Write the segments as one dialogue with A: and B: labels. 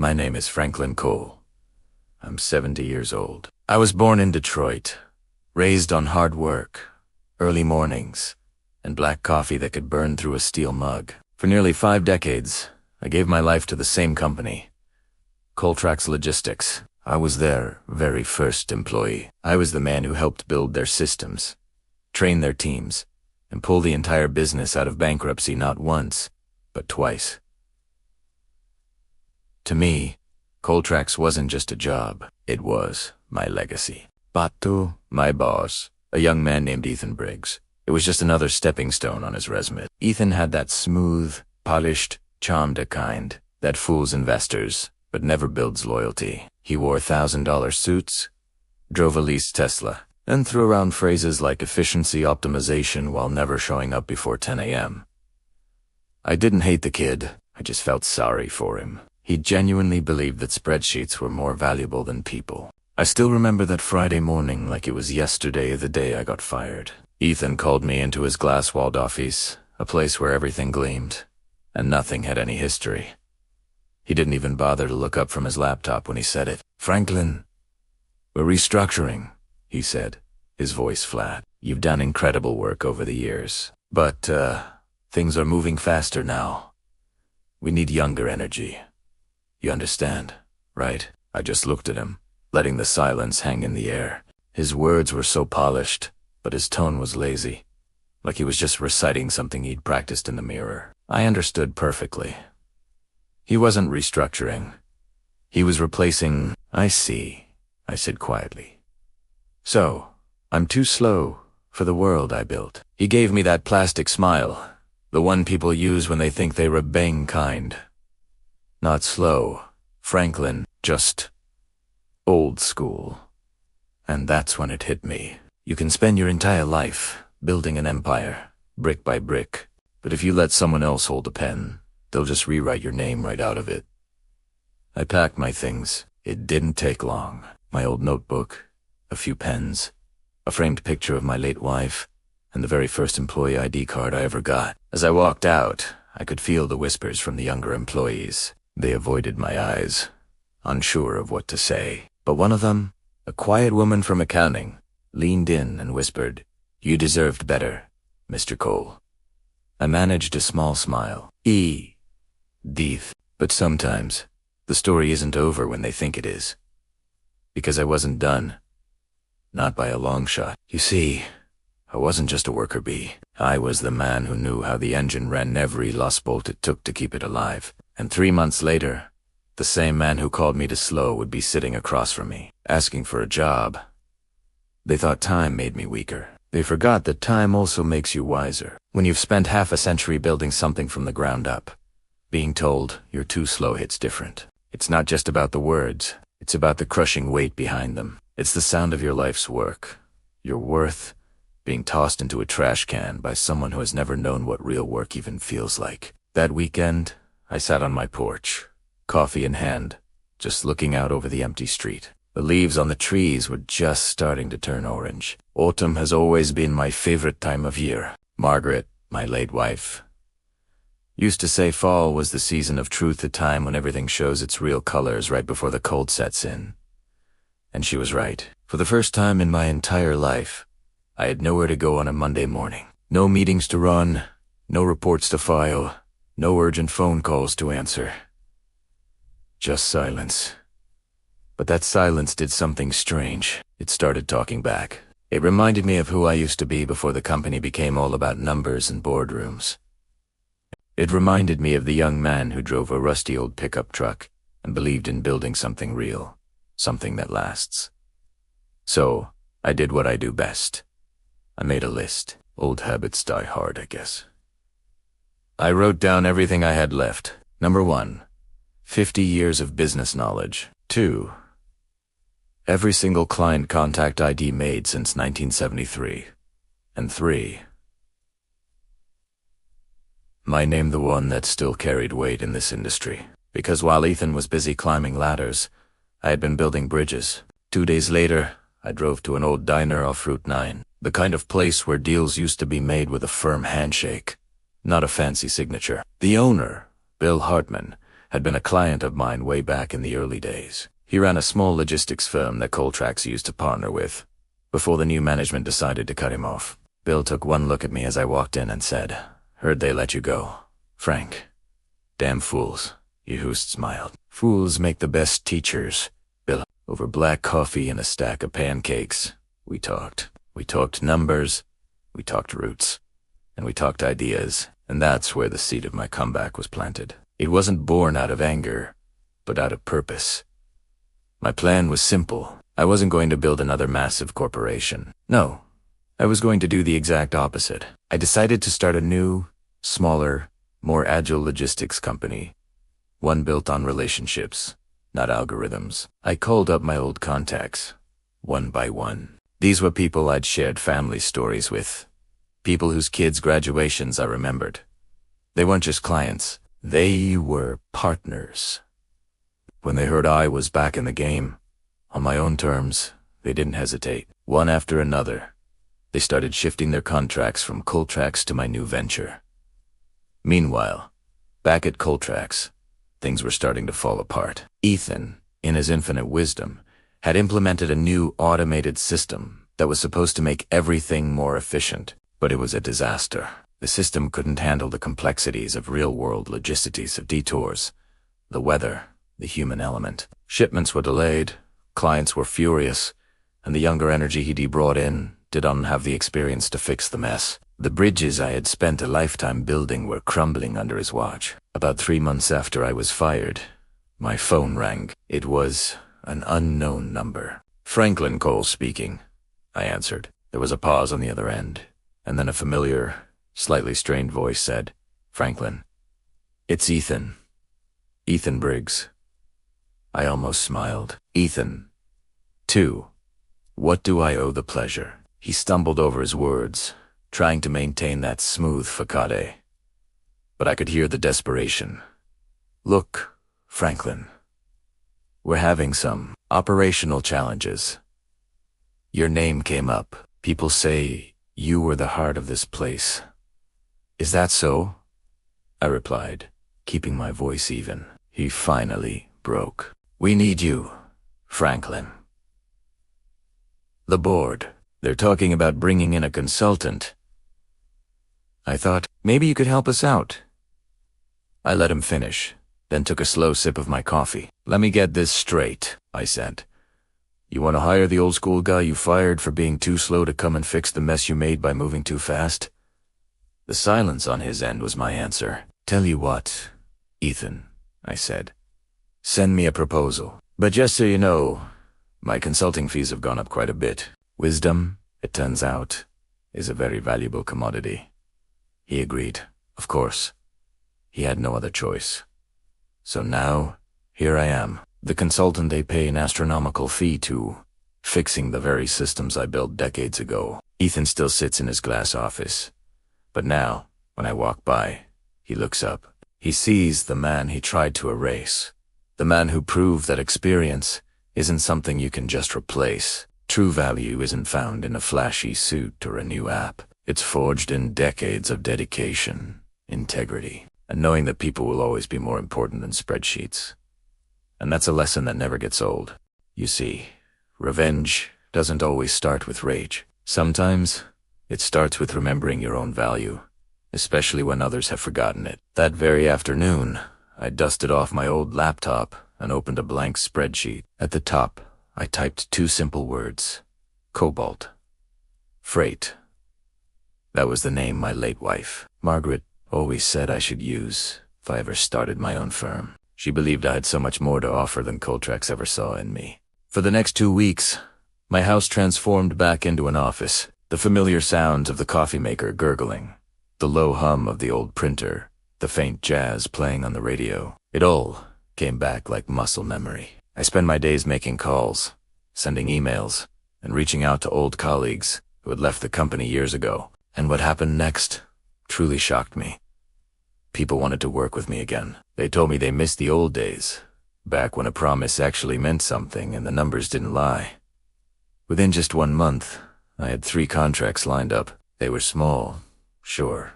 A: My name is Franklin Cole. I'm 70 years old. I was born in Detroit, raised on hard work, early mornings, and black coffee that could burn through a steel mug. For nearly 5 decades, I gave my life to the same company, Coltrax Logistics. I was their very first employee. I was the man who helped build their systems, train their teams, and pull the entire business out of bankruptcy not once, but twice. To me, Coltrax wasn't just a job, it was my legacy. Pato, my boss, a young man named Ethan Briggs. It was just another stepping stone on his resume. Ethan had that smooth, polished, charmed kind that fools investors, but never builds loyalty. He wore $1,000 suits, drove a leased Tesla, and threw around phrases like efficiency optimization while never showing up before 10 a.m. I didn't hate the kid, I just felt sorry for him. He genuinely believed that spreadsheets were more valuable than people. I still remember that Friday morning like it was yesterday, the day I got fired. Ethan called me into his glass-walled office, a place where everything gleamed, and nothing had any history. He didn't even bother to look up from his laptop when he said it. "Franklin, we're restructuring," he said, his voice flat. "You've done incredible work over the years, but things are moving faster now. We need younger energy. You understand, right?" I just looked at him, letting the silence hang in the air. His words were so polished, but his tone was lazy, like he was just reciting something he'd practiced in the mirror. I understood perfectly. He wasn't restructuring. He was replacing. "I see," I said quietly. "So, I'm too slow for the world I built." He gave me that plastic smile, the one people use when they think they're a bang kind. Not slow, Franklin, just old school. And that's when it hit me. You can spend your entire life building an empire, brick by brick, but if you let someone else hold a pen, they'll just rewrite your name right out of it. I packed my things. It didn't take long. My old notebook, a few pens, a framed picture of my late wife, and the very first employee ID card I ever got. As I walked out, I could feel the whispers from the younger employees. They avoided my eyes, unsure of what to say. But one of them, a quiet woman from accounting, leaned in and whispered, "You deserved better, Mr. Cole." I managed a small smile. Deeth. But sometimes, the story isn't over when they think it is. Because I wasn't done. Not by a long shot. You see, I wasn't just a worker bee. I was the man who knew how the engine ran every lost bolt it took to keep it alive. And 3 months later, the same man who called me to slow would be sitting across from me, asking for a job. They thought time made me weaker. They forgot that time also makes you wiser. When you've spent half a century building something from the ground up, being told you're too slow hits different. It's not just about the words, it's about the crushing weight behind them. It's the sound of your life's work, your worth, being tossed into a trash can by someone who has never known what real work even feels like. That weekend, I sat on my porch, coffee in hand, just looking out over the empty street. The leaves on the trees were just starting to turn orange. Autumn has always been my favorite time of year. Margaret, my late wife, used to say fall was the season of truth, the time when everything shows its real colors right before the cold sets in. And she was right. For the first time in my entire life, I had nowhere to go on a Monday morning. No meetings to run, no reports to file, no urgent phone calls to answer. Just silence. But that silence did something strange. It started talking back. It reminded me of who I used to be before the company became all about numbers and boardrooms. It reminded me of the young man who drove a rusty old pickup truck and believed in building something real, something that lasts. So, I did what I do best. I made a list. Old habits die hard, I guess. I wrote down everything I had left. Number 1, 50 years of business knowledge. 2, every single client contact ID made since 1973. And 3, my name, the one that still carried weight in this industry. Because while Ethan was busy climbing ladders, I had been building bridges. 2 days later, I drove to an old diner off Route 9, the kind of place where deals used to be made with a firm handshake, not a fancy signature. The owner, Bill Hartman, had been a client of mine way back in the early days. He ran a small logistics firm that Coltrax used to partner with, before the new management decided to cut him off. Bill took one look at me as I walked in and said, "Heard they let you go, Frank." "Damn fools," Yehust smiled. "Fools make the best teachers, Bill." Over black coffee and a stack of pancakes, we talked. We talked numbers, we talked roots, and we talked ideas, and that's where the seed of my comeback was planted. It wasn't born out of anger, but out of purpose. My plan was simple. I wasn't going to build another massive corporation. No, I was going to do the exact opposite. I decided to start a new, smaller, more agile logistics company. One built on relationships, not algorithms. I called up my old contacts, one by one. These were people I'd shared family stories with. People whose kids' graduations I remembered. They weren't just clients. They were partners. When they heard I was back in the game, on my own terms, they didn't hesitate. One after another, they started shifting their contracts from Coltrax to my new venture. Meanwhile, back at Coltrax, things were starting to fall apart. Ethan, in his infinite wisdom, had implemented a new automated system that was supposed to make everything more efficient, but it was a disaster. The system couldn't handle the complexities of real-world logistics of detours, the weather, the human element. Shipments were delayed, clients were furious, and the younger energy he'd brought in didn't have the experience to fix the mess. The bridges I had spent a lifetime building were crumbling under his watch. About 3 months after I was fired, my phone rang. It was an unknown number. "Franklin Cole speaking," I answered. There was a pause on the other end, and then a familiar, slightly strained voice said, "Franklin, it's Ethan. Ethan Briggs." I almost smiled. Ethan. "Two. What do I owe the pleasure?" He stumbled over his words, trying to maintain that smooth facade. But I could hear the desperation. "Look, Franklin, we're having some operational challenges. Your name came up. People say you were the heart of this place. Is that so?" I replied, keeping my voice even. He finally broke. "We need you, Franklin. The board, they're talking about bringing in a consultant." I thought, maybe you could help us out. I let him finish, then took a slow sip of my coffee. "Let me get this straight," I said. "You want to hire the old school guy you fired for being too slow to come and fix the mess you made by moving too fast?" The silence on his end was my answer. "Tell you what, Ethan," I said. "Send me a proposal. But just so you know, my consulting fees have gone up quite a bit. Wisdom, it turns out, is a very valuable commodity." He agreed. Of course. He had no other choice. So now, here I am, the consultant they pay an astronomical fee to, fixing the very systems I built decades ago. Ethan still sits in his glass office. But now, when I walk by, he looks up. He sees the man he tried to erase. The man who proved that experience isn't something you can just replace. True value isn't found in a flashy suit or a new app. It's forged in decades of dedication, integrity, and knowing that people will always be more important than spreadsheets. And that's a lesson that never gets old. You see, revenge doesn't always start with rage. Sometimes, it starts with remembering your own value, especially when others have forgotten it. That very afternoon, I dusted off my old laptop and opened a blank spreadsheet. At the top, I typed 2 simple words: Cobalt. Freight. That was the name my late wife, Margaret, always said I should use if I ever started my own firm. She believed I had so much more to offer than Coltrax ever saw in me. For the next 2 weeks, my house transformed back into an office. The familiar sounds of the coffee maker gurgling, the low hum of the old printer, the faint jazz playing on the radio. It all came back like muscle memory. I spent my days making calls, sending emails, and reaching out to old colleagues who had left the company years ago. And what happened next truly shocked me. People wanted to work with me again. They told me they missed the old days, back when a promise actually meant something and the numbers didn't lie. Within just 1 month, I had 3 contracts lined up. They were small, sure,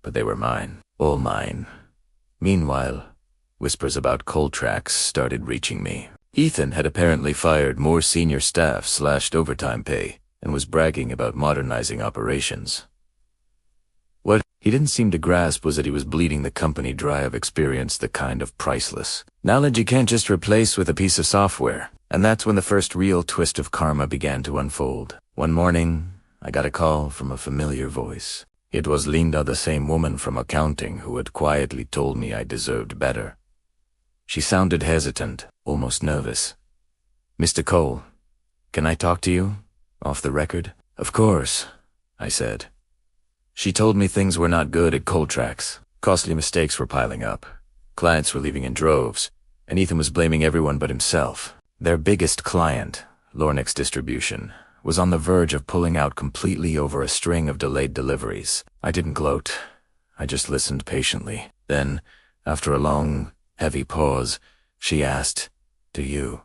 A: but they were mine, all mine. Meanwhile, whispers about Coltrax started reaching me. Ethan had apparently fired more senior staff, slashed overtime pay, and was bragging about modernizing operations. What he didn't seem to grasp was that he was bleeding the company dry of experience, the kind of priceless knowledge you can't just replace with a piece of software. And that's when the first real twist of karma began to unfold. One morning, I got a call from a familiar voice. It was Linda, the same woman from accounting who had quietly told me I deserved better. She sounded hesitant, almost nervous. "Mr. Cole, can I talk to you? Off the record?" "Of course," I said. She told me things were not good at Coltrax. Costly mistakes were piling up. Clients were leaving in droves, and Ethan was blaming everyone but himself. Their biggest client, Lornex Distribution, was on the verge of pulling out completely over a string of delayed deliveries. I didn't gloat. I just listened patiently. Then, after a long, heavy pause, she asked, Do you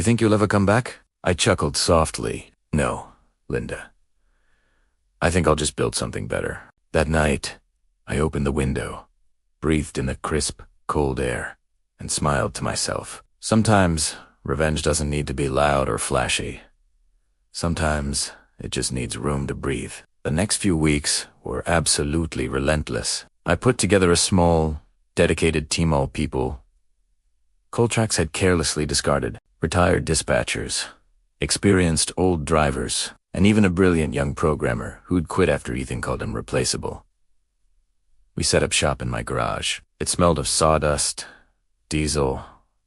A: think you'll ever come back?" I chuckled softly. "No, Linda. I think I'll just build something better." That night, I opened the window, breathed in the crisp, cold air, and smiled to myself. Sometimes, revenge doesn't need to be loud or flashy. Sometimes, it just needs room to breathe. The next few weeks were absolutely relentless. I put together a small, dedicated team of people. Coltrax had carelessly discarded retired dispatchers, experienced old drivers, and even a brilliant young programmer who'd quit after Ethan called him replaceable. We set up shop in my garage. It smelled of sawdust, diesel,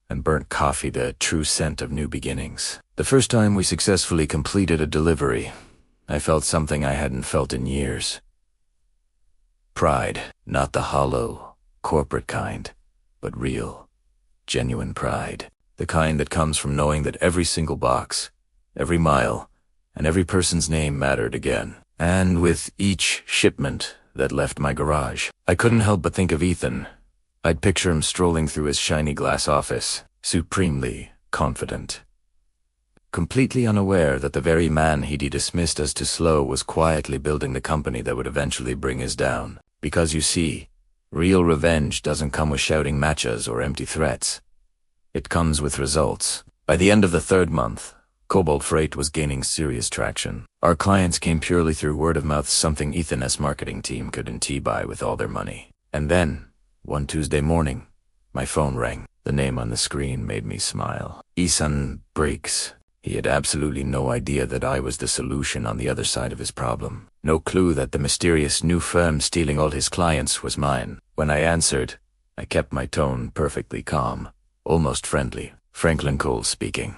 A: and burnt coffee, the true scent of new beginnings. The first time we successfully completed a delivery, I felt something I hadn't felt in years. Pride, not the hollow, corporate kind, but real, genuine pride. The kind that comes from knowing that every single box, every mile, and every person's name mattered again. And with each shipment that left my garage, I couldn't help but think of Ethan. I'd picture him strolling through his shiny glass office, supremely confident, completely unaware that the very man he'd dismissed as too slow was quietly building the company that would eventually bring us down. Because you see, real revenge doesn't come with shouting matches or empty threats. It comes with results. By the end of the third month, Cobalt Freight was gaining serious traction. Our clients came purely through word of mouth, something Ethan's marketing team couldn't buy with all their money. And then, one Tuesday morning, my phone rang. The name on the screen made me smile. Ethan Briggs. He had absolutely no idea that I was the solution on the other side of his problem. No clue that the mysterious new firm stealing all his clients was mine. When I answered, I kept my tone perfectly calm, almost friendly. Franklin Cole speaking.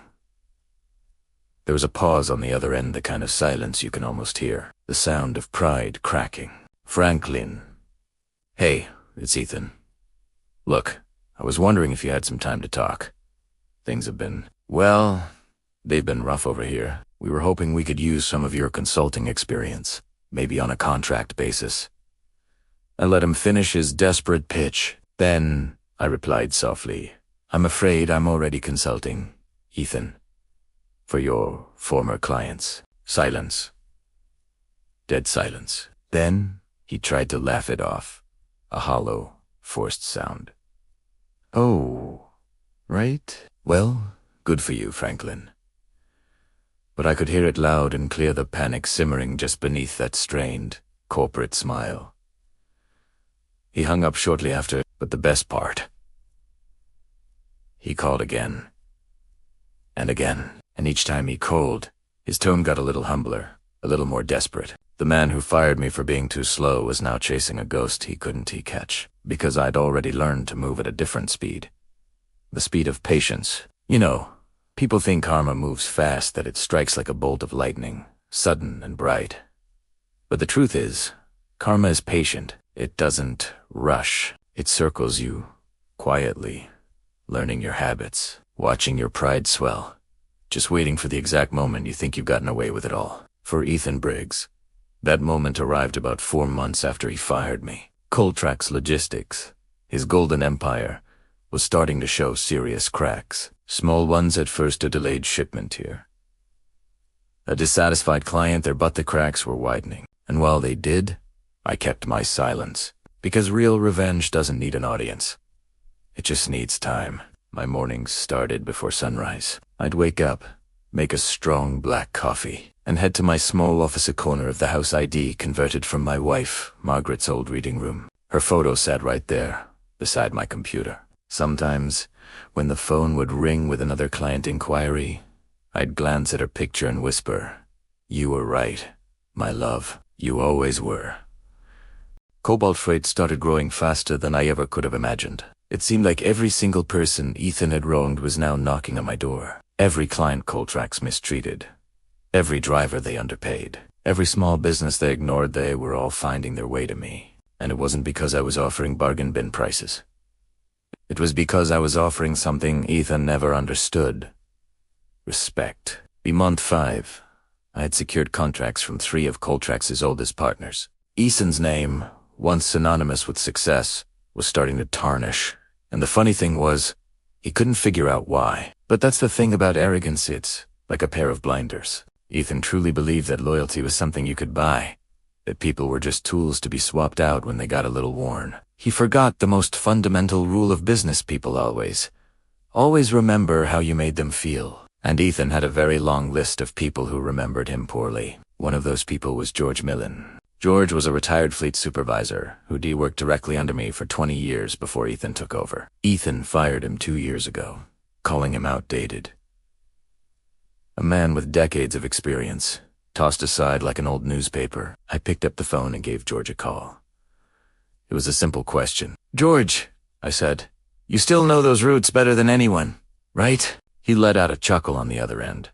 A: There was a pause on the other end, the kind of silence you can almost hear. The sound of pride cracking. Franklin. "Hey, it's Ethan. Look, I was wondering if you had some time to talk. Things have been, well, they've been rough over here. We were hoping we could use some of your consulting experience, maybe on a contract basis." I let him finish his desperate pitch. Then I replied softly, "I'm afraid I'm already consulting, Ethan, for your former clients." Silence. Dead silence. Then he tried to laugh it off, a hollow, forced sound. "Oh, right? Well, good for you, Franklin." But I could hear it loud and clear, the panic simmering just beneath that strained, corporate smile. He hung up shortly after, but the best part. He called again. And again. And each time he called, his tone got a little humbler, a little more desperate. The man who fired me for being too slow was now chasing a ghost he couldn't catch, because I'd already learned to move at a different speed. The speed of patience. You know, people think karma moves fast, that it strikes like a bolt of lightning, sudden and bright. But the truth is, karma is patient. It doesn't rush. It circles you, quietly, learning your habits, watching your pride swell, just waiting for the exact moment you think you've gotten away with it all. For Ethan Briggs, that moment arrived about 4 months after he fired me. Coltrax Logistics, his golden empire, was starting to show serious cracks. Small ones at first, a delayed shipment here. A dissatisfied client there, but the cracks were widening. And while they did, I kept my silence. Because real revenge doesn't need an audience. It just needs time. My mornings started before sunrise. I'd wake up, make a strong black coffee, and head to my small office corner of the house ID converted from my wife, Margaret's old reading room. Her photo sat right there, beside my computer. Sometimes, when the phone would ring with another client inquiry, I'd glance at her picture and whisper, "You were right, my love. You always were." Cobalt freight started growing faster than I ever could have imagined. It seemed like every single person Ethan had wronged was now knocking on my door. Every client Coltrax mistreated. Every driver they underpaid. Every small business they ignored, they were all finding their way to me. And it wasn't because I was offering bargain bin prices. It was because I was offering something Ethan never understood. Respect. By month 5, I had secured contracts from 3 of Coltrax's oldest partners. Ethan's name, once synonymous with success, was starting to tarnish. And the funny thing was, he couldn't figure out why. But that's the thing about arrogance, it's like a pair of blinders. Ethan truly believed that loyalty was something you could buy, that people were just tools to be swapped out when they got a little worn. He forgot the most fundamental rule of business people always remember how you made them feel. And Ethan had a very long list of people who remembered him poorly. One of those people was George Millen. George was a retired fleet supervisor who'd worked directly under me for 20 years before Ethan took over. Ethan fired him 2 years ago, calling him outdated. A man with decades of experience, tossed aside like an old newspaper. I picked up the phone and gave George a call. It was a simple question. "George," I said, "you still know those routes better than anyone, right?" He let out a chuckle on the other end.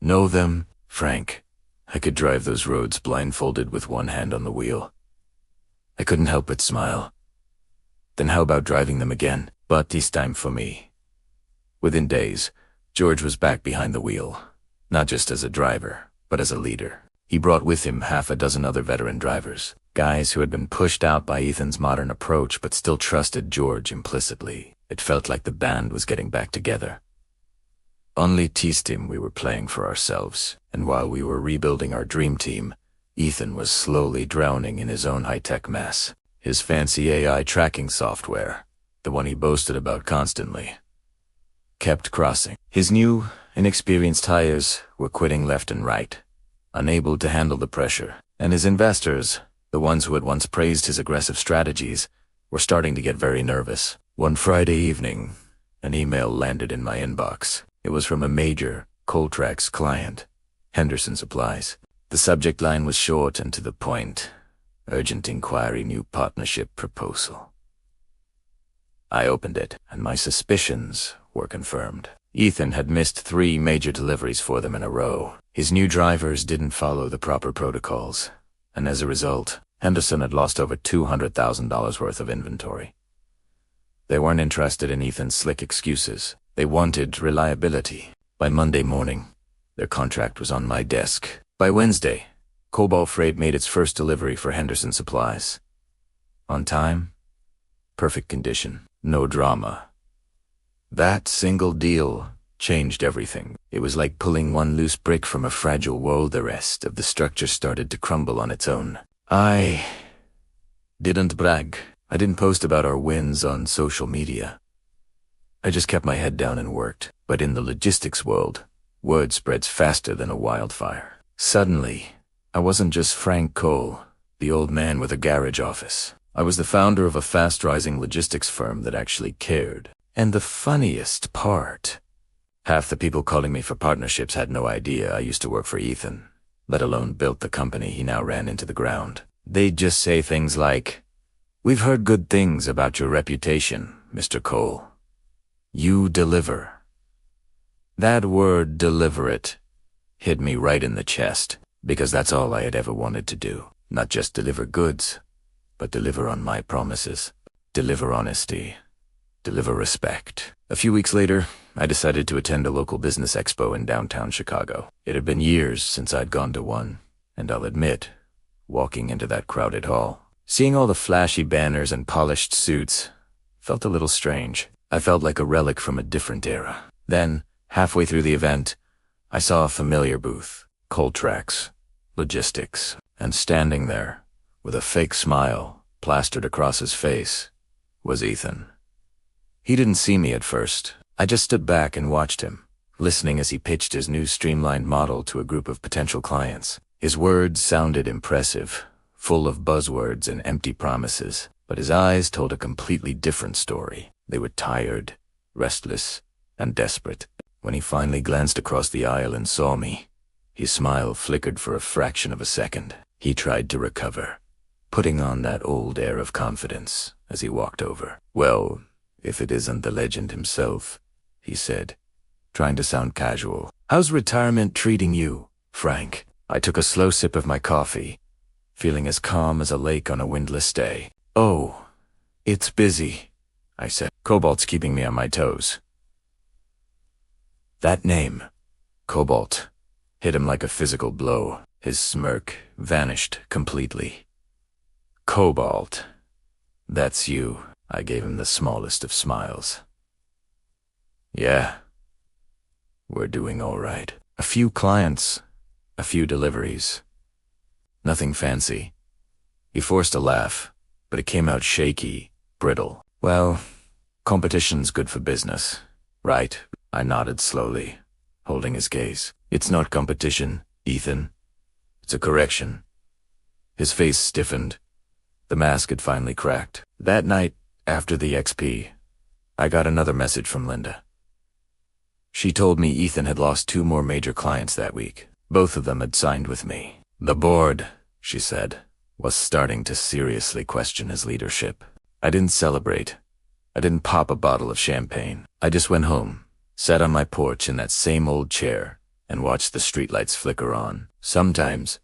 A: "Know them, Frank. I could drive those roads blindfolded with one hand on the wheel." I couldn't help but smile. Then how about driving them again, but this time for me? Within days, George was back behind the wheel, not just as a driver, but as a leader. He brought with him 6 other veteran drivers, guys who had been pushed out by Ethan's modern approach but still trusted George implicitly. It felt like the band was getting back together. Only teased him we were playing for ourselves, and while we were rebuilding our dream team, Ethan was slowly drowning in his own high-tech mess. His fancy AI tracking software, the one he boasted about constantly, kept crossing. His new, inexperienced hires were quitting left and right, unable to handle the pressure, and his investors, the ones who had once praised his aggressive strategies, were starting to get very nervous. One Friday evening, an email landed in my inbox. It was from a major Coltrax client, Henderson Supplies. The subject line was short and to the point. Urgent inquiry, new partnership proposal. I opened it, and my suspicions were confirmed. Ethan had missed 3 major deliveries for them in a row. His new drivers didn't follow the proper protocols, and as a result, Henderson had lost over $200,000 worth of inventory. They weren't interested in Ethan's slick excuses. They wanted reliability. By Monday morning, their contract was on my desk. By Wednesday, Cobalt Freight made its first delivery for Henderson Supplies. On time, perfect condition, no drama. That single deal changed everything. It was like pulling one loose brick from a fragile wall. The rest of the structure started to crumble on its own. I didn't brag. I didn't post about our wins on social media. I just kept my head down and worked. But in the logistics world, word spreads faster than a wildfire. Suddenly, I wasn't just Frank Cole, the old man with a garage office. I was the founder of a fast-rising logistics firm that actually cared. And the funniest part, half the people calling me for partnerships had no idea I used to work for Ethan, let alone built the company he now ran into the ground. They'd just say things like, "We've heard good things about your reputation, Mr. Cole. You deliver." That word, "deliver it," hit me right in the chest, because that's all I had ever wanted to do. Not just deliver goods, but deliver on my promises. Deliver honesty. Deliver respect. A few weeks later, I decided to attend a local business expo in downtown Chicago. It had been years since I'd gone to one, and I'll admit, walking into that crowded hall, seeing all the flashy banners and polished suits, felt a little strange. I felt like a relic from a different era. Then, halfway through the event, I saw a familiar booth, Coltrax, Logistics, and standing there, with a fake smile, plastered across his face, was Ethan. He didn't see me at first. I just stood back and watched him, listening as he pitched his new streamlined model to a group of potential clients. His words sounded impressive, full of buzzwords and empty promises, but his eyes told a completely different story. They were tired, restless, and desperate. When he finally glanced across the aisle and saw me, his smile flickered for a fraction of a second. He tried to recover, putting on that old air of confidence as he walked over. "Well, if it isn't the legend himself," he said, trying to sound casual. "How's retirement treating you, Frank?" I took a slow sip of my coffee, feeling as calm as a lake on a windless day. "Oh, it's busy," I said. "Cobalt's keeping me on my toes." That name, Cobalt, hit him like a physical blow. His smirk vanished completely. "Cobalt, that's you." I gave him the smallest of smiles. "Yeah, we're doing all right. A few clients, a few deliveries. Nothing fancy." He forced a laugh, but it came out shaky, brittle. "Well, competition's good for business, right?" I nodded slowly, holding his gaze. "It's not competition, Ethan. It's a correction." His face stiffened. The mask had finally cracked. That night, after the XP, I got another message from Linda. She told me Ethan had lost 2 more major clients that week. Both of them had signed with me. The board, she said, was starting to seriously question his leadership. I didn't celebrate. I didn't pop a bottle of champagne. I just went home, sat on my porch in that same old chair, and watched the streetlights flicker on. Sometimes,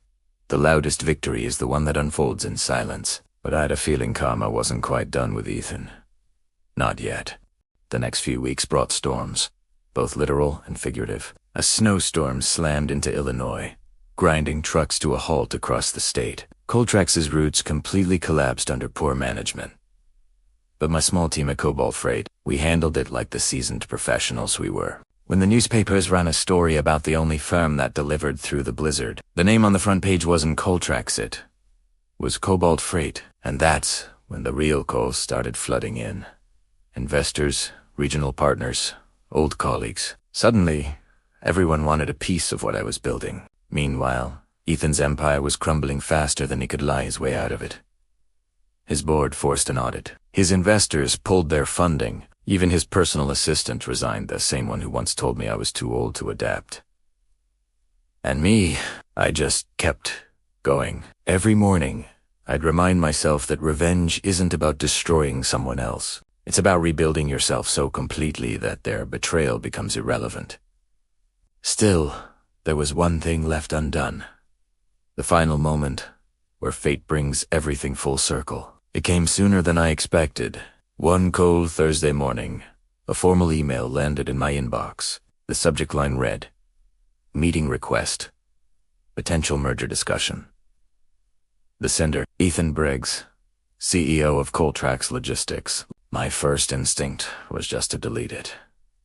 A: the loudest victory is the one that unfolds in silence. But I had a feeling karma wasn't quite done with Ethan. Not yet. The next few weeks brought storms, both literal and figurative. A snowstorm slammed into Illinois, grinding trucks to a halt across the state. Coltrax's routes completely collapsed under poor management. But my small team at Cobalt Freight, we handled it like the seasoned professionals we were. When the newspapers ran a story about the only firm that delivered through the blizzard, the name on the front page wasn't Coltrax, it was Cobalt Freight. And that's when the real calls started flooding in. Investors, regional partners, old colleagues. Suddenly, everyone wanted a piece of what I was building. Meanwhile, Ethan's empire was crumbling faster than he could lie his way out of it. His board forced an audit. His investors pulled their funding. Even his personal assistant resigned, the same one who once told me I was too old to adapt. And me, I just kept going. Every morning, I'd remind myself that revenge isn't about destroying someone else. It's about rebuilding yourself so completely that their betrayal becomes irrelevant. Still, there was one thing left undone. The final moment, where fate brings everything full circle. It came sooner than I expected. One cold Thursday morning, a formal email landed in my inbox. The subject line read, "Meeting request. Potential merger discussion." The sender, Ethan Briggs, CEO of Coltrax Logistics. My first instinct was just to delete it,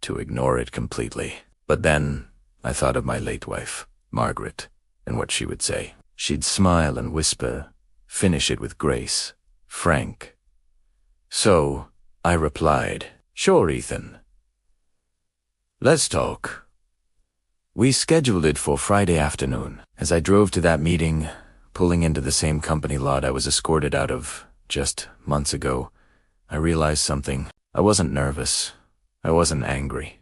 A: to ignore it completely. But then I thought of my late wife, Margaret, and what she would say. She'd smile and whisper, "Finish it with grace, Frank." So I replied, "Sure, Ethan. Let's talk." We scheduled it for Friday afternoon. As I drove to that meeting, pulling into the same company lot I was escorted out of just months ago, I realized something. I wasn't nervous. I wasn't angry.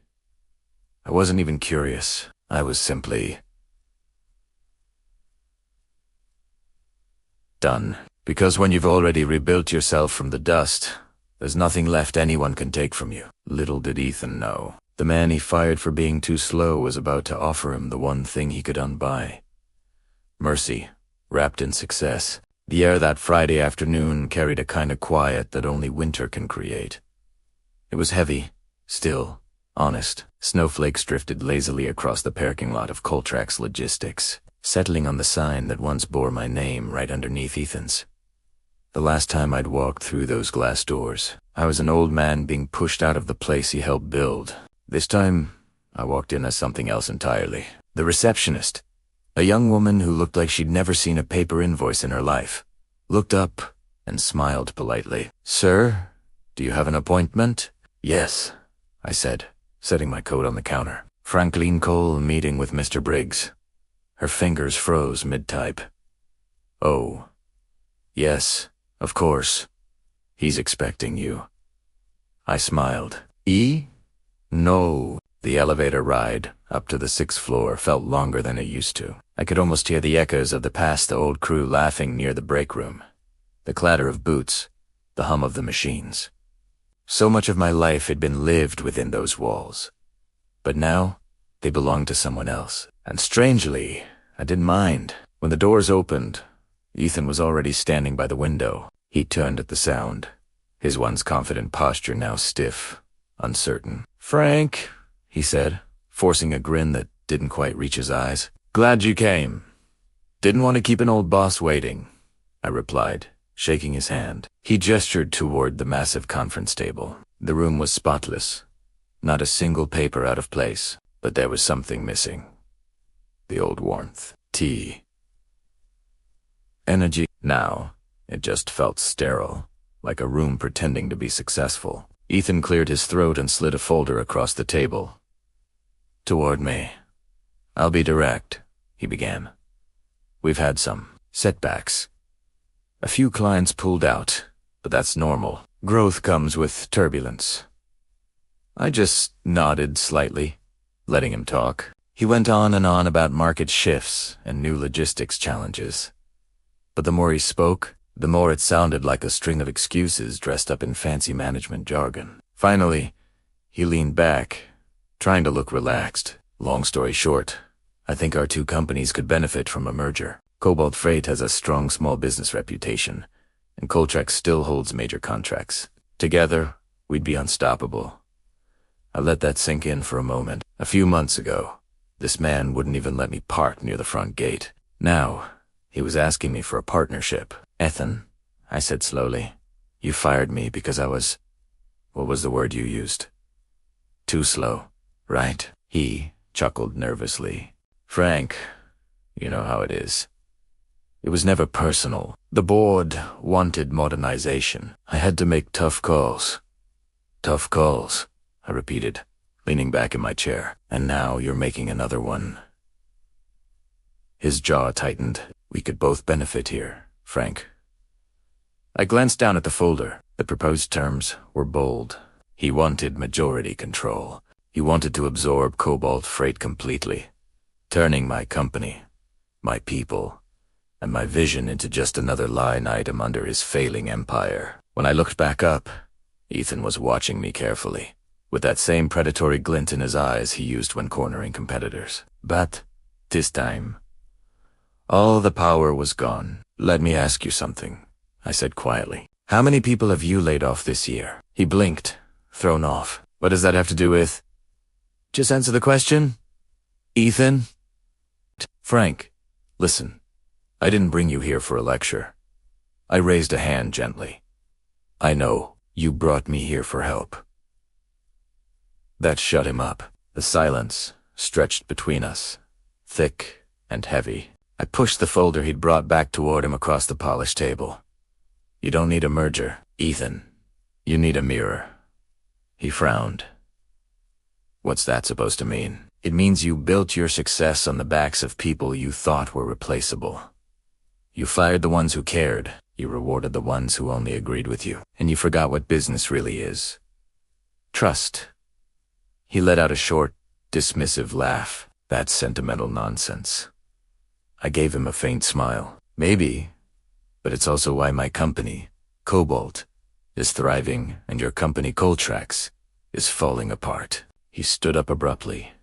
A: I wasn't even curious. I was simply done. Because when you've already rebuilt yourself from the dust, there's nothing left anyone can take from you. Little did Ethan know. The man he fired for being too slow was about to offer him the one thing he could unbuy. Mercy, wrapped in success. The air that Friday afternoon carried a kind of quiet that only winter can create. It was heavy, still, honest. Snowflakes drifted lazily across the parking lot of Coltrax Logistics, settling on the sign that once bore my name right underneath Ethan's. The last time I'd walked through those glass doors, I was an old man being pushed out of the place he helped build. This time, I walked in as something else entirely. The receptionist, a young woman who looked like she'd never seen a paper invoice in her life, looked up and smiled politely. "Sir, do you have an appointment?" "Yes," I said, setting my coat on the counter. "Frankline Cole meeting with Mr. Briggs." Her fingers froze mid-type. "Oh, yes, of course. He's expecting you." I smiled. No. The elevator ride up to the 6th floor felt longer than it used to. I could almost hear the echoes of the past the old crew laughing near the break room, the clatter of boots, the hum of the machines. So much of my life had been lived within those walls. But now, they belonged to someone else. And strangely, I didn't mind. When the doors opened, Ethan was already standing by the window. He turned at the sound, his once confident posture now stiff, uncertain. "Frank," he said, forcing a grin that didn't quite reach his eyes. "Glad you came. Didn't want to keep an old boss waiting," I replied, shaking his hand. He gestured toward the massive conference table. The room was spotless, not a single paper out of place, but there was something missing. The old warmth, tea, energy. Now, it just felt sterile, like a room pretending to be successful. Ethan cleared his throat and slid a folder across the table toward me. "I'll be direct," he began. "We've had some setbacks. A few clients pulled out, but that's normal. Growth comes with turbulence." I just nodded slightly, letting him talk. He went on and on about market shifts and new logistics challenges. But the more he spoke, the more it sounded like a string of excuses dressed up in fancy management jargon. Finally, he leaned back, trying to look relaxed. "Long story short, I think our two companies could benefit from a merger. Cobalt Freight has a strong small business reputation, and Coltrax still holds major contracts. Together, we'd be unstoppable." I let that sink in for a moment. A few months ago, this man wouldn't even let me park near the front gate. Now, he was asking me for a partnership. "Ethan," I said slowly, "you fired me because I was— what was the word you used? Too slow, right?" He chuckled nervously. "Frank, you know how it is. It was never personal. The board wanted modernization. I had to make tough calls." "Tough calls," I repeated, leaning back in my chair. "And now you're making another one." His jaw tightened. "We could both benefit here, Frank." I glanced down at the folder. The proposed terms were bold. He wanted majority control. He wanted to absorb Cobalt Freight completely, turning my company, my people, and my vision into just another line item under his failing empire. When I looked back up, Ethan was watching me carefully, with that same predatory glint in his eyes he used when cornering competitors. But this time, all the power was gone. "Let me ask you something," I said quietly. "How many people have you laid off this year?" He blinked, thrown off. "What does that have to do with—" "Just answer the question, Ethan." "Frank, listen, I didn't bring you here for a lecture." I raised a hand gently. "I know, you brought me here for help." That shut him up. The silence stretched between us, thick and heavy. I pushed the folder he'd brought back toward him across the polished table. "You don't need a merger, Ethan. You need a mirror." He frowned. "What's that supposed to mean?" "It means you built your success on the backs of people you thought were replaceable. You fired the ones who cared, you rewarded the ones who only agreed with you, and you forgot what business really is. Trust." He let out a short, dismissive laugh. "That's sentimental nonsense." I gave him a faint smile. "Maybe, but it's also why my company, Cobalt, is thriving and your company, Coltrax, is falling apart." He stood up abruptly,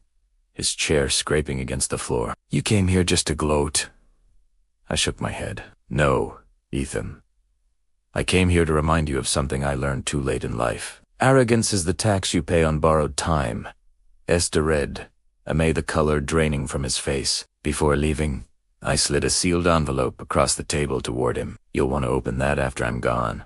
A: his chair scraping against the floor. "You came here just to gloat." I shook my head. "No, Ethan. I came here to remind you of something I learned too late in life. Arrogance is the tax you pay on borrowed time." Esther read, amid the color draining from his face. Before leaving, I slid a sealed envelope across the table toward him. "You'll want to open that after I'm gone."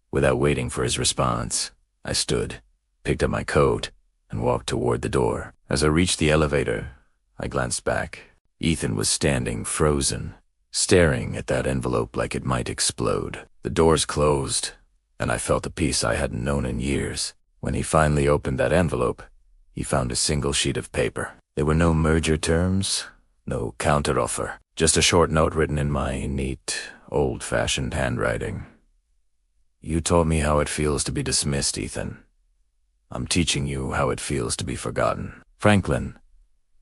A: Without waiting for his response, I stood, picked up my coat, and walked toward the door. As I reached the elevator, I glanced back. Ethan was standing frozen, staring at that envelope like it might explode. The doors closed, and I felt a peace I hadn't known in years. When he finally opened that envelope, he found a single sheet of paper. There were no merger terms, no counteroffer, just a short note written in my neat, old-fashioned handwriting. "You taught me how it feels to be dismissed, Ethan. I'm teaching you how it feels to be forgotten. Franklin."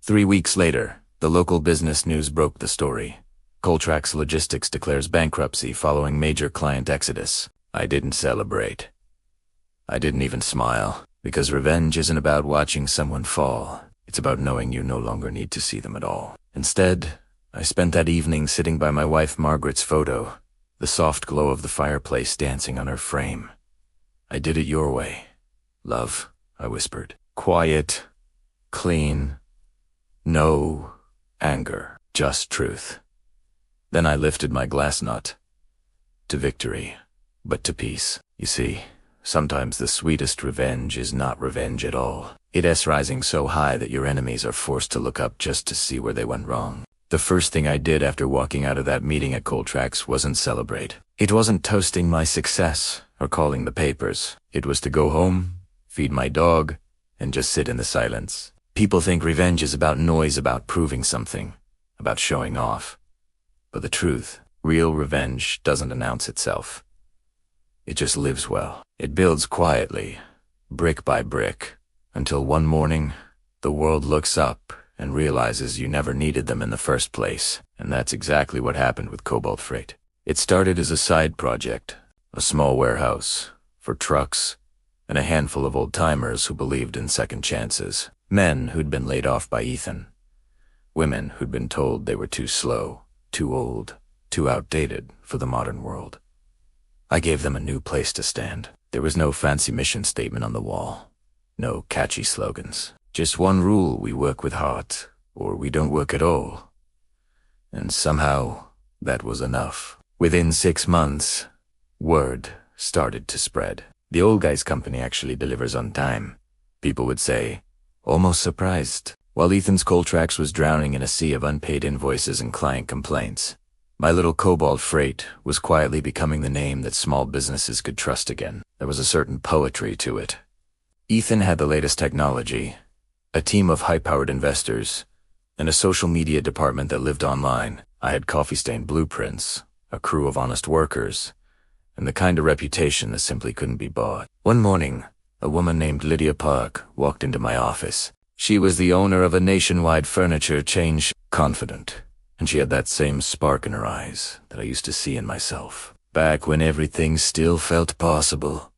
A: 3 weeks later, the local business news broke the story. Coltrax Logistics declares bankruptcy following major client exodus. I didn't celebrate. I didn't even smile, because revenge isn't about watching someone fall. It's about knowing you no longer need to see them at all. Instead, I spent that evening sitting by my wife Margaret's photo, the soft glow of the fireplace dancing on her frame. "I did it your way, love," I whispered. "Quiet, clean, no anger, just truth." Then I lifted my glass not to victory, but to peace. You see, sometimes the sweetest revenge is not revenge at all. It's rising so high that your enemies are forced to look up just to see where they went wrong. The first thing I did after walking out of that meeting at Coltrax wasn't celebrate. It wasn't toasting my success or calling the papers. It was to go home, feed my dog, and just sit in the silence. People think revenge is about noise, about proving something, about showing off. But the truth, real revenge doesn't announce itself. It just lives well. It builds quietly, brick by brick, until one morning, the world looks up and realizes you never needed them in the first place. And that's exactly what happened with Cobalt Freight. It started as a side project, a small warehouse for trucks, and a handful of old-timers who believed in second chances. Men who'd been laid off by Ethan. Women who'd been told they were too slow, too old, too outdated for the modern world. I gave them a new place to stand. There was no fancy mission statement on the wall. No catchy slogans. Just one rule: we work with heart, or we don't work at all. And somehow, that was enough. Within 6 months, word started to spread. The old guy's company actually delivers on time. People would say, almost surprised. While Ethan's Coltrax was drowning in a sea of unpaid invoices and client complaints, my little Cobalt Freight was quietly becoming the name that small businesses could trust again. There was a certain poetry to it. Ethan had the latest technology, a team of high-powered investors, and a social media department that lived online. I had coffee-stained blueprints, a crew of honest workers, and the kind of reputation that simply couldn't be bought. One morning, a woman named Lydia Park walked into my office. She was the owner of a nationwide furniture chain, confident, and she had that same spark in her eyes that I used to see in myself, back when everything still felt possible.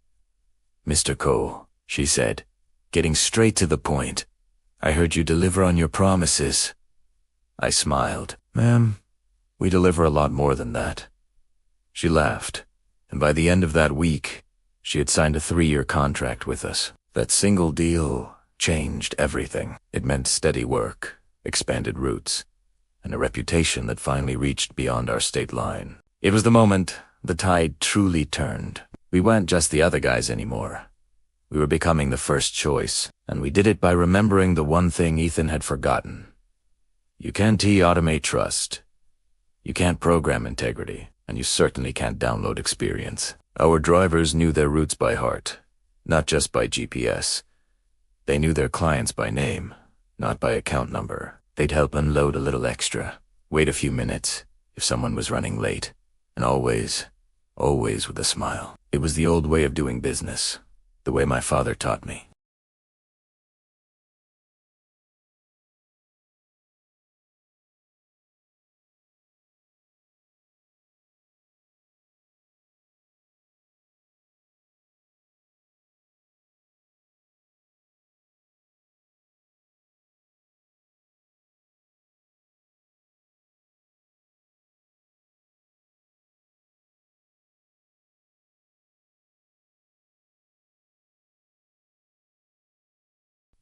A: "Mr. Cole," she said, getting straight to the point, "I heard you deliver on your promises." I smiled. "Ma'am, we deliver a lot more than that." She laughed, and by the end of that week, she had signed a 3-year contract with us. That single deal changed everything. It meant steady work, expanded routes, and a reputation that finally reached beyond our state line. It was the moment the tide truly turned. We weren't just the other guys anymore. We were becoming the first choice, and we did it by remembering the one thing Ethan had forgotten. You can't automate trust. You can't program integrity, and you certainly can't download experience. Our drivers knew their routes by heart, not just by GPS. They knew their clients by name, not by account number. They'd help unload a little extra, wait a few minutes if someone was running late, and always with a smile. It was the old way of doing business, the way my father taught me.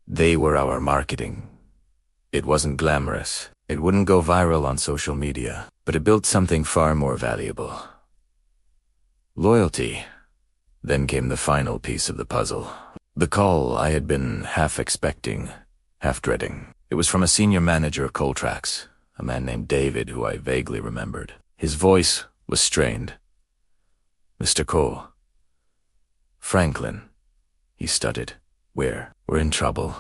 A: They were our marketing. It wasn't glamorous. It wouldn't go viral on social media, but it built something far more valuable. Loyalty. Then came the final piece of the puzzle. The call I had been half expecting, half dreading. It was from a senior manager of Coltrax, a man named David who I vaguely remembered. His voice was strained. "Mr. Cole." "Franklin," he stuttered. "We're in trouble.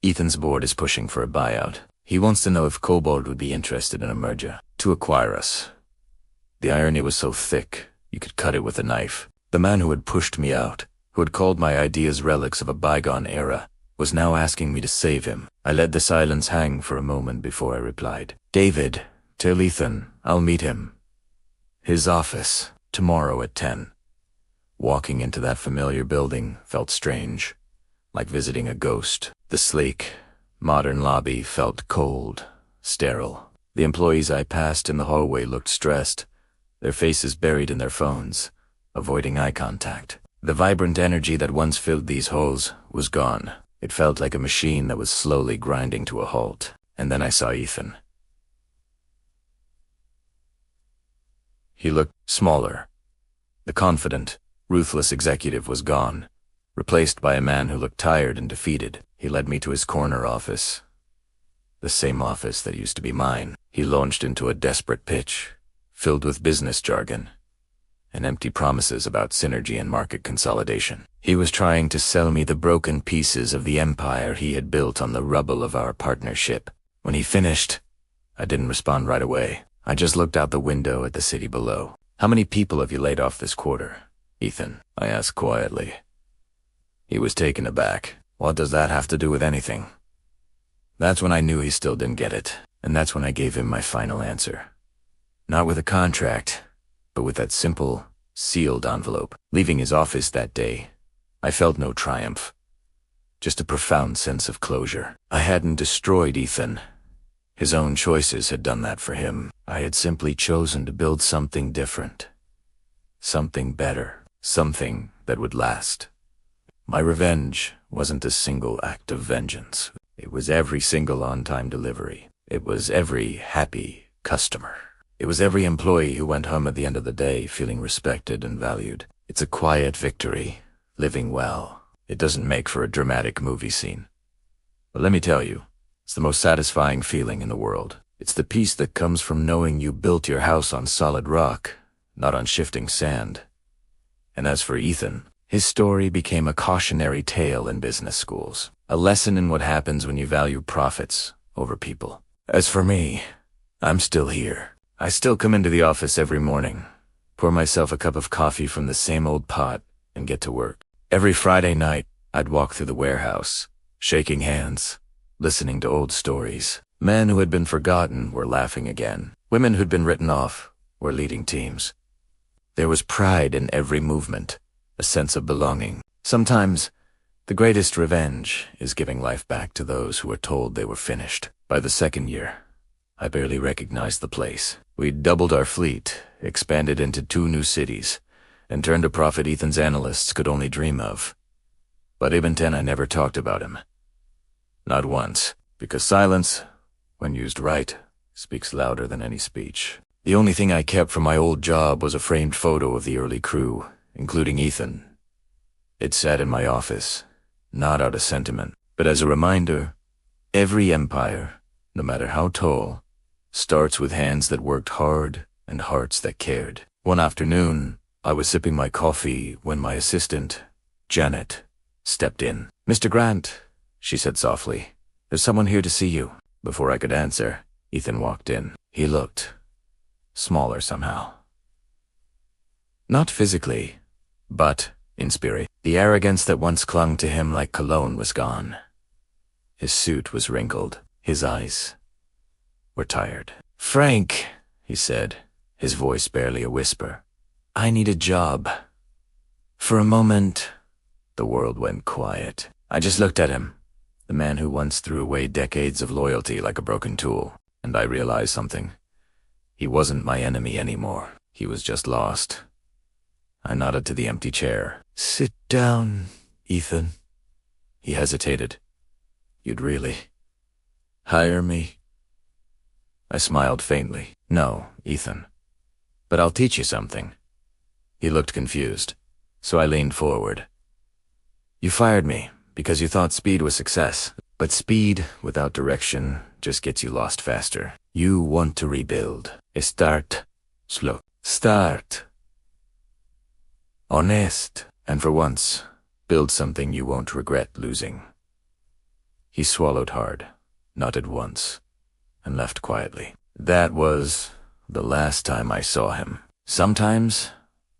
A: Ethan's board is pushing for a buyout. He wants to know if Cobalt would be interested in a merger to acquire us." The irony was so thick, you could cut it with a knife. The man who had pushed me out, who had called my ideas relics of a bygone era, was now asking me to save him. I let the silence hang for a moment before I replied. "David, tell Ethan I'll meet him. His office, tomorrow at 10. Walking into that familiar building felt strange, like visiting a ghost. The sleek, modern lobby felt cold, sterile. The employees I passed in the hallway looked stressed, their faces buried in their phones, avoiding eye contact. The vibrant energy that once filled these halls was gone. It felt like a machine that was slowly grinding to a halt. And then I saw Ethan. He looked smaller. The confident, ruthless executive was gone, replaced by a man who looked tired and defeated. He led me to his corner office. The same office that used to be mine. He launched into a desperate pitch, filled with business jargon and empty promises about synergy and market consolidation. He was trying to sell me the broken pieces of the empire he had built on the rubble of our partnership. When he finished, I didn't respond right away. I just looked out the window at the city below. "How many people have you laid off this quarter, Ethan?" I asked quietly. He was taken aback. "What does that have to do with anything?" That's when I knew he still didn't get it, and that's when I gave him my final answer. Not with a contract, but with that simple, sealed envelope. Leaving his office that day, I felt no triumph, just a profound sense of closure. I hadn't destroyed Ethan. His own choices had done that for him. I had simply chosen to build something different, something better, something that would last. My revenge wasn't a single act of vengeance. It was every single on-time delivery. It was every happy customer. It was every employee who went home at the end of the day feeling respected and valued. It's a quiet victory, living well. It doesn't make for a dramatic movie scene. But let me tell you, it's the most satisfying feeling in the world. It's the peace that comes from knowing you built your house on solid rock, not on shifting sand. And as for Ethan, his story became a cautionary tale in business schools, a lesson in what happens when you value profits over people. As for me, I'm still here. I still come into the office every morning, pour myself a cup of coffee from the same old pot, and get to work. Every Friday night, I'd walk through the warehouse, shaking hands, listening to old stories. Men who had been forgotten were laughing again. Women who'd been written off were leading teams. There was pride in every movement, a sense of belonging. Sometimes, the greatest revenge is giving life back to those who were told they were finished. By the second year, I barely recognized the place. We'd doubled our fleet, expanded into 2 new cities, and turned a profit Ethan's analysts could only dream of. But even then I never talked about him. Not once, because silence, when used right, speaks louder than any speech. The only thing I kept from my old job was a framed photo of the early crew, including Ethan. It sat in my office, not out of sentiment, but as a reminder, every empire, no matter how tall, starts with hands that worked hard and hearts that cared. One afternoon, I was sipping my coffee when my assistant, Janet, stepped in. "Mr. Grant," she said softly, "there's someone here to see you." Before I could answer, Ethan walked in. He looked smaller somehow. Not physically, but in spirit. The arrogance that once clung to him like cologne was gone. His suit was wrinkled. His eyes were tired. "Frank," he said, his voice barely a whisper, "I need a job." For a moment, the world went quiet. I just looked at him, the man who once threw away decades of loyalty like a broken tool, and I realized something. He wasn't my enemy anymore. He was just lost. I nodded to the empty chair. "Sit down, Ethan." He hesitated. "You'd really hire me?" I smiled faintly. "No, Ethan. But I'll teach you something." He looked confused, so I leaned forward. "You fired me because you thought speed was success, but speed without direction just gets you lost faster. You want to rebuild. Start Slow. Start. Honest. And for once, build something you won't regret losing. He swallowed hard, nodded once, and left quietly. That was the last time I saw him. Sometimes,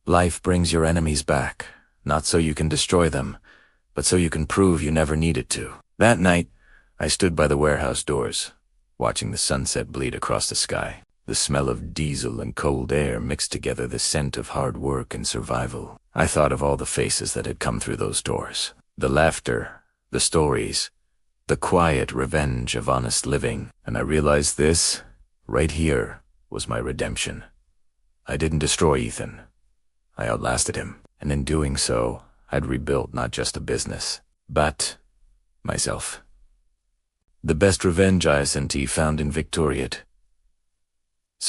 A: life brings your enemies back, not so you can destroy them, but so you can prove you never needed to. That night, I stood by the warehouse doors, watching the sunset bleed across the sky. The smell of diesel and cold air mixed together the scent of hard work and survival. I thought of all the faces that had come through those doors. The laughter, the stories, the quiet revenge of honest living. And I realized this, right here, was my redemption. I didn't destroy Ethan. I outlasted him. And in doing so, I'd rebuilt not just a business, but myself. The best revenge ISNT found in Victoriate.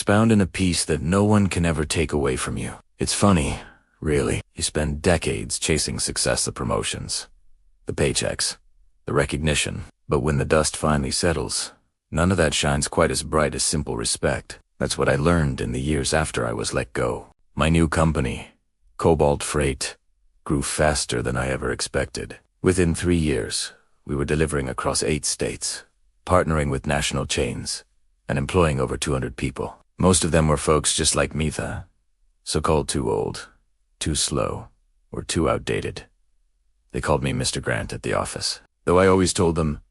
A: Found in a piece that no one can ever take away from you. It's funny, really. You spend decades chasing success, the promotions, the paychecks, the recognition. But when the dust finally settles, none of that shines quite as bright as simple respect. That's what I learned in the years after I was let go. My new company, Cobalt Freight, grew faster than I ever expected. Within 3 years, we were delivering across 8 states, partnering with national chains, and employing over 200 people. Most of them were folks just like Mitha, so-called too old, too slow, or too outdated. They called me Mr. Grant at the office, though I always told them,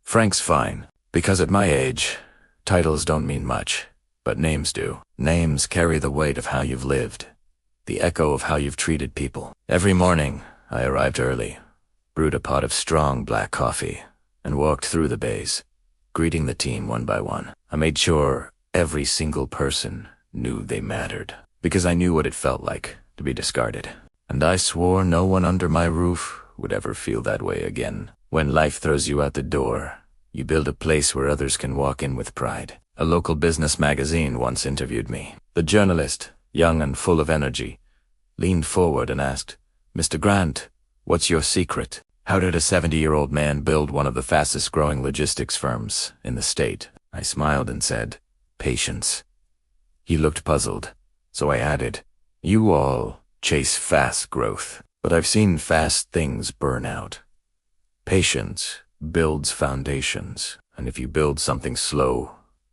A: Frank's fine, because at my age, titles don't mean much, but names do. Names carry the weight of how you've lived, the echo of how you've treated people. Every morning, I arrived early, brewed a pot of strong black coffee, and walked through the bays, greeting the team one by one. I made sure every single person knew they mattered, because I knew what it felt like to be discarded. And I swore no one under my roof would ever feel that way again. When life throws you out the door, you build a place where others can walk in with pride. A local business magazine once interviewed me. The journalist, young and full of energy, leaned forward and asked, Mr. Grant, what's your secret? How did a 70-year-old man build one of the fastest-growing logistics firms in the state? I smiled and said, patience. He looked puzzled, so I added, you all chase fast growth, but I've seen fast things burn out. Patience builds foundations, and if you build something slow,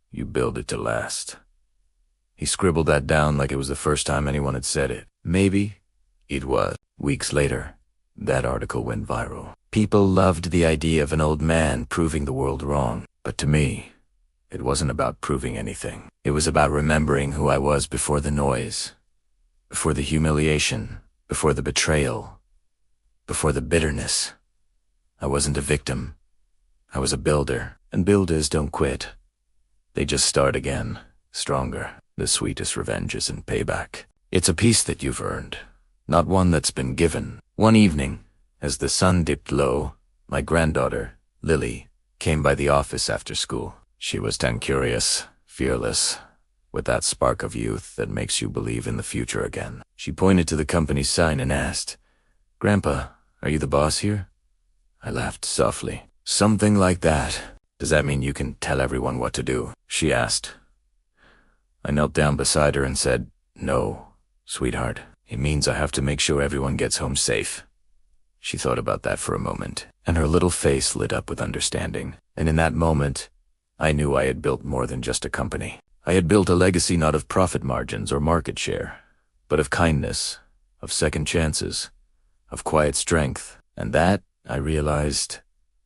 A: you build it to last. He scribbled that down like it was the first time anyone had said it. Maybe it was. Weeks later, that article went viral. People loved the idea of an old man proving the world wrong, but to me, it wasn't about proving anything. It was about remembering who I was before the noise, before the humiliation, before the betrayal, before the bitterness. I wasn't a victim. I was a builder, and builders don't quit. They just start again, stronger. The sweetest revenge isn't payback. It's a peace that you've earned, not one that's been given. One evening, as the sun dipped low, my granddaughter, Lily, came by the office after school. She was tan curious, fearless, with that spark of youth that makes you believe in the future again. She pointed to the company's sign and asked, Grandpa, are you the boss here? I laughed softly. Something like that. Does that mean you can tell everyone what to do? She asked. I knelt down beside her and said, no, sweetheart. It means I have to make sure everyone gets home safe. She thought about that for a moment, and her little face lit up with understanding. And in that moment, I knew I had built more than just a company. I had built a legacy not of profit margins or market share, but of kindness, of second chances, of quiet strength. And that, I realized,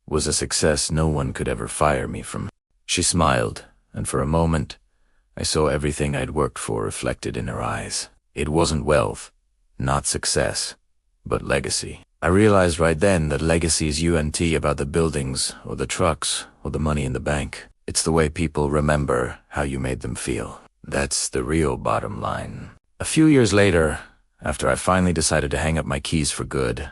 A: was a success no one could ever fire me from. She smiled, and for a moment, I saw everything I'd worked for reflected in her eyes. It wasn't wealth, not success, but legacy. I realized right then that legacy is UNT about the buildings, or the trucks, or the money in the bank. It's the way people remember how you made them feel. That's the real bottom line. A few years later, after I finally decided to hang up my keys for good,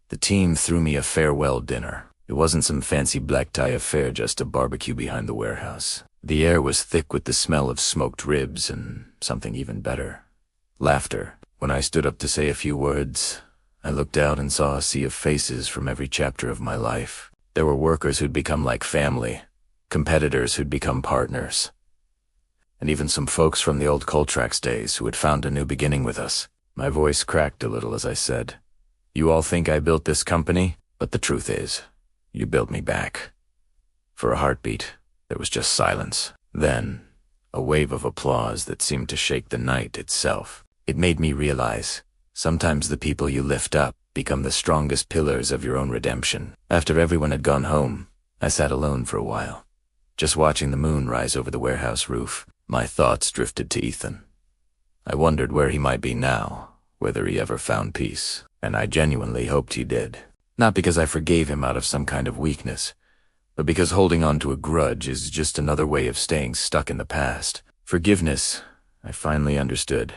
A: the team threw me a farewell dinner. It wasn't some fancy black tie affair, just a barbecue behind the warehouse. The air was thick with the smell of smoked ribs and something even better, laughter. When I stood up to say a few words, I looked out and saw a sea of faces from every chapter of my life. There were workers who'd become like family, competitors who'd become partners, and even some folks from the old Coltrax days who had found a new beginning with us. My voice cracked a little as I said, "You all think I built this company, but the truth is, you built me back." For a heartbeat, there was just silence. Then, a wave of applause that seemed to shake the night itself. It made me realize, sometimes the people you lift up become the strongest pillars of your own redemption. After everyone had gone home, I sat alone for a while, just watching the moon rise over the warehouse roof. My thoughts drifted to Ethan. I wondered where he might be now, whether he ever found peace, and I genuinely hoped he did. Not because I forgave him out of some kind of weakness, but because holding on to a grudge is just another way of staying stuck in the past. Forgiveness, I finally understood,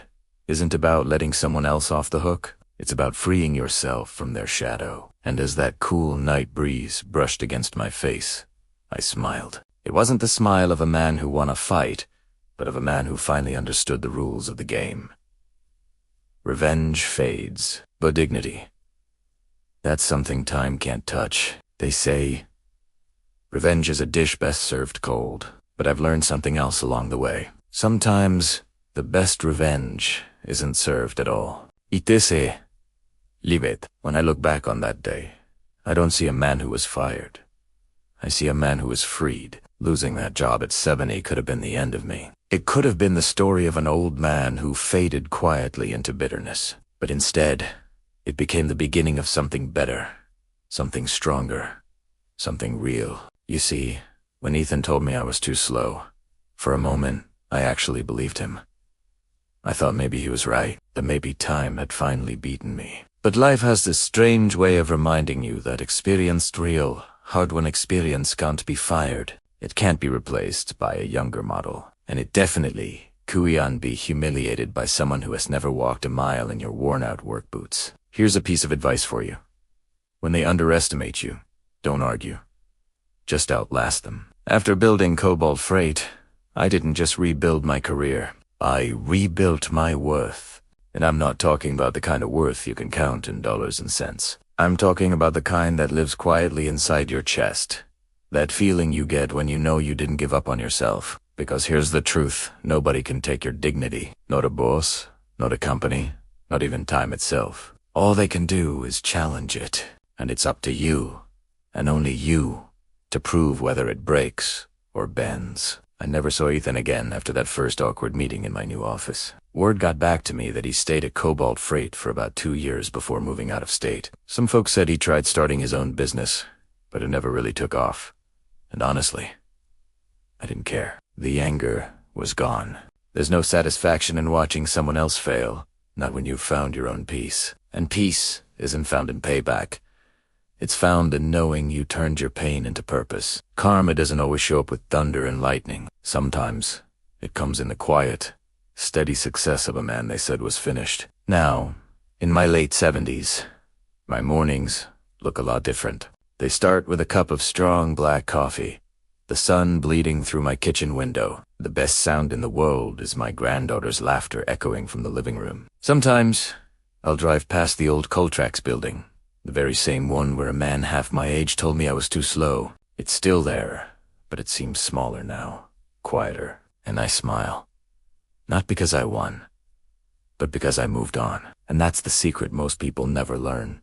A: isn't about letting someone else off the hook. It's about freeing yourself from their shadow. And as that cool night breeze brushed against my face, I smiled. It wasn't the smile of a man who won a fight, but of a man who finally understood the rules of the game. Revenge fades, but dignity, that's something time can't touch. They say, revenge is a dish best served cold, but I've learned something else along the way. Sometimes, the best revenge isn't served at all. Eat this, leave it. When I look back on that day, I don't see a man who was fired. I see a man who was freed. Losing that job at 70 could have been the end of me. It could have been the story of an old man who faded quietly into bitterness. But instead, it became the beginning of something better, something stronger, something real. You see, when Ethan told me I was too slow, for a moment, I actually believed him. I thought maybe he was right, that maybe time had finally beaten me. But life has this strange way of reminding you that experienced real, hard-won experience can't be fired. It can't be replaced by a younger model. And it definitely can't be humiliated by someone who has never walked a mile in your worn-out work boots. Here's a piece of advice for you. When they underestimate you, don't argue. Just outlast them. After building Cobalt Freight, I didn't just rebuild my career. I rebuilt my worth. And I'm not talking about the kind of worth you can count in dollars and cents. I'm talking about the kind that lives quietly inside your chest. That feeling you get when you know you didn't give up on yourself. Because here's the truth, nobody can take your dignity. Not a boss, not a company, not even time itself. All they can do is challenge it. And it's up to you, and only you, to prove whether it breaks or bends. I never saw Ethan again after that first awkward meeting in my new office. Word got back to me that he stayed at Cobalt Freight for about 2 years before moving out of state. Some folks said he tried starting his own business, but it never really took off. And honestly, I didn't care. The anger was gone. There's no satisfaction in watching someone else fail, not when you've found your own peace. And peace isn't found in payback. It's found in knowing you turned your pain into purpose. Karma doesn't always show up with thunder and lightning. Sometimes it comes in the quiet, steady success of a man they said was finished. Now, in my late 70s, my mornings look a lot different. They start with a cup of strong black coffee, the sun bleeding through my kitchen window. The best sound in the world is my granddaughter's laughter echoing from the living room. Sometimes, I'll drive past the old Coltrax building, the very same one where a man half my age told me I was too slow. It's still there, but it seems smaller now, quieter, and I smile. Not because I won, but because I moved on. And that's the secret most people never learn.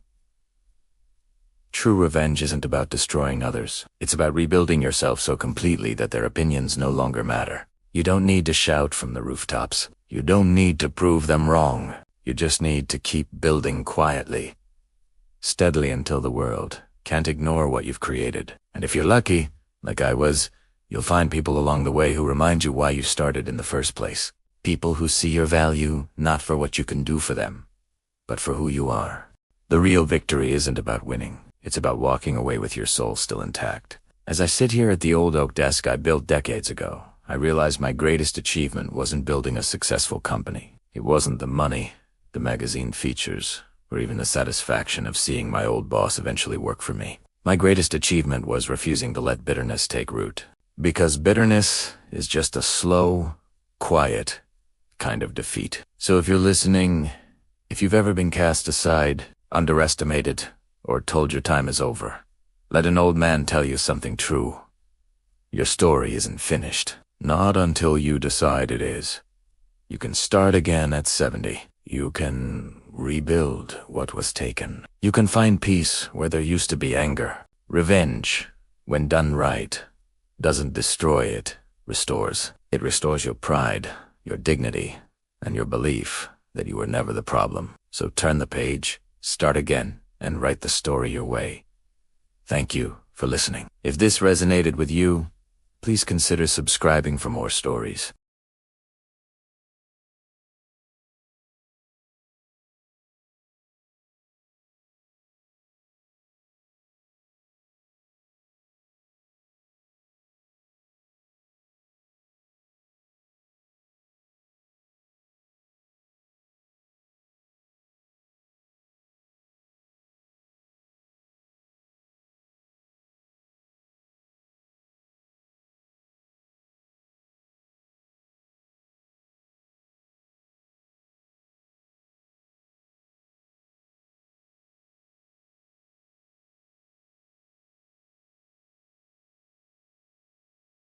A: True revenge isn't about destroying others. It's about rebuilding yourself so completely that their opinions no longer matter. You don't need to shout from the rooftops. You don't need to prove them wrong. You just need to keep building quietly, steadily until the world can't ignore what you've created. And if you're lucky, like I was, you'll find people along the way who remind you why you started in the first place. People who see your value not for what you can do for them, but for who you are. The real victory isn't about winning. It's about walking away with your soul still intact. As I sit here at the old oak desk I built decades ago, I realize my greatest achievement wasn't building a successful company. It wasn't the money, the magazine features, or even the satisfaction of seeing my old boss eventually work for me. My greatest achievement was refusing to let bitterness take root. Because bitterness is just a slow, quiet kind of defeat. So if you're listening, if you've ever been cast aside, underestimated, or told your time is over, let an old man tell you something true. Your story isn't finished. Not until you decide it is. You can start again at 70. You can rebuild what was taken. You can find peace where there used to be anger. Revenge, when done right, doesn't destroy, it restores. It restores your pride, your dignity, and your belief that you were never the problem. So turn the page, start again, and write the story your way. Thank you for listening. If this resonated with you, please consider subscribing for more stories.